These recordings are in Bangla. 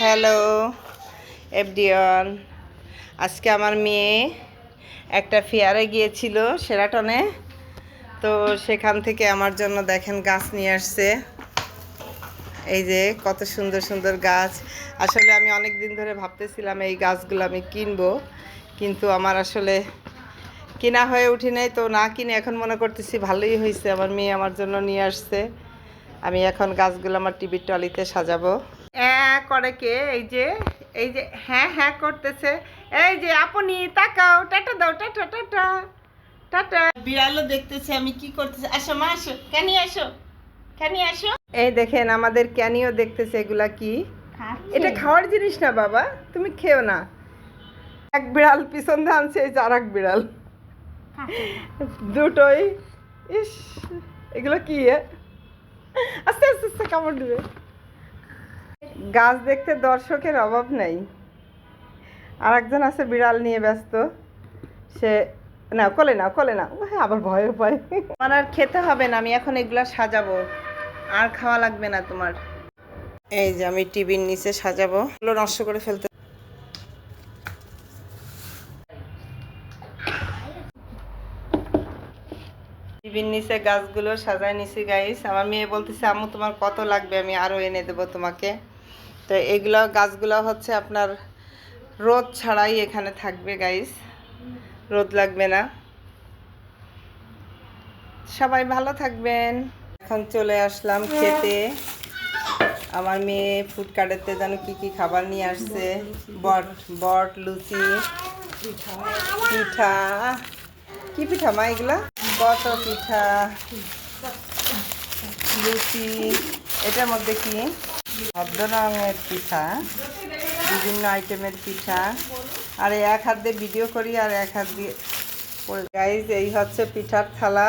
Hello everyone. আজকে আমার মেয়ে একটা ফেয়ারে গিয়েছিল শেরাটনে, তো সেখান থেকে আমার জন্য দেখেন গাছ নিয়ে আসছে। এই যে কত সুন্দর সুন্দর গাছ। আসলে আমি অনেক দিন ধরে ভাবতেছিলাম এই গাছগুলো আমি কিনবো, কিন্তু আমার আসলে কেনা হয়ে উঠি নাই। তো না কিনে এখন মনে করতেছি ভালোই হয়েছে, আমার মেয়ে আমার জন্য নিয়ে আসছে। আমি এখন গাছগুলো আমার টিভির টলিতে সাজাবো। করে কে? এই যে হ্যাঁ হ্যাঁ করতেছে। এই যে আপনি তাকাও, টাটা দাও, টাটা টাটা টাটা। বিড়ালও দেখতেছে আমি কি করতেছি। আসো মা, আসো, ক্যানি আসো, ক্যানি আসো। এই দেখেন আমাদের ক্যানিও দেখতেছে। এগুলা কি? এটা খাওয়ার জিনিস না বাবা, তুমি খেও না। এক বিড়াল পিছন দিয়ে আনছে, এই যে আর এক বিড়াল, দুটোই। ইস, এগুলো কি? আস্তে আস্তে আস্তে কামড় দিবে। গাছ দেখতে দর্শকের অভাব নেই। আর একজন আছে বিড়াল নিয়ে ব্যস্ত, সে না কোলে না কোলে না, আবার ভয় পায়। আমার আর খেতে হবে না, আমি এখন এগুলা সাজাবো, আর খাওয়া লাগবে না তোমার। এই যে আমি টিভির নিচে সাজাবো, এগুলো নষ্ট করে ফেলতে। টিভির নিচে গাছগুলো সাজায় নিছি গাইস। আমার মেয়ে বলতেছে আম্মু তোমার কত লাগবে, আমি আরো এনে দেবো তোমাকে। তো এগুলো গাছগুলো হচ্ছে আপনার রোদ ছাড়াই এখানে থাকবে গাইস, রোদ লাগবে না। সবাই ভালো থাকবেন। এখন চলে আসলাম খেতে। আমার মেয়ে ফুডকার্টেতে যেন কি কি খাবার নিয়ে আসছে। বট বট লুচি, পিঠা। কি পিঠা মা এগুলা? বট পিঠা, লুচি। এটার মধ্যে কি? ভদ্র রঙের পিঠা, বিভিন্ন আইটেমের পিঠা। আর এক হাত দিয়ে ভিডিও করি আর এক হাত দিয়ে গাইজ। এই হচ্ছে পিঠার থালা।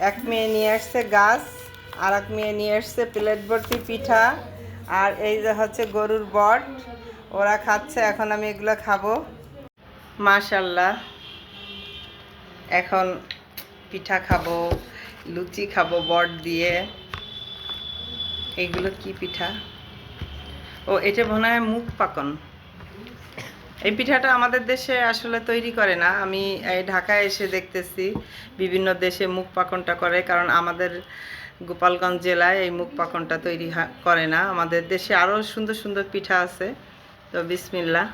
এক মেয়ে নিয়ে আসছে গাছ, আর এক মেয়ে নিয়ে আসছে প্লেট ভর্তি পিঠা। আর এই যে হচ্ছে গরুর বট, ওরা খাচ্ছে, এখন আমি এগুলো খাবো। মাশাল্লাহ, এখন পিঠা খাবো, লুচি খাবো বট দিয়ে। এইগুলো কি পিঠা? ও, এটা মনে হয় মুখ পাকন। এই পিঠাটা আমাদের দেশে আসলে তৈরি করে না। আমি এই ঢাকায় এসে দেখতেছি বিভিন্ন দেশে মুখ পাকনটা করে, কারণ আমাদের গোপালগঞ্জ জেলায় এই মুখ পাকনটা তৈরি করে না। আমাদের দেশে আরও সুন্দর সুন্দর পিঠা আছে। তো বিসমিল্লাহ।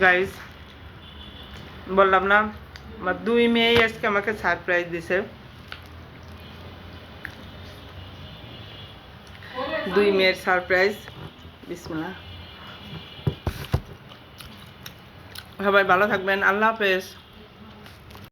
গাইস, বললাম না আমার দুই মেয়েই আজকে আমাকে সারপ্রাইজ দিছে। দুই মেয়ের সারপ্রাইজ। বিসমিল্লাহ। সবাই ভালো থাকবেন, আল্লাহ হাফেজ।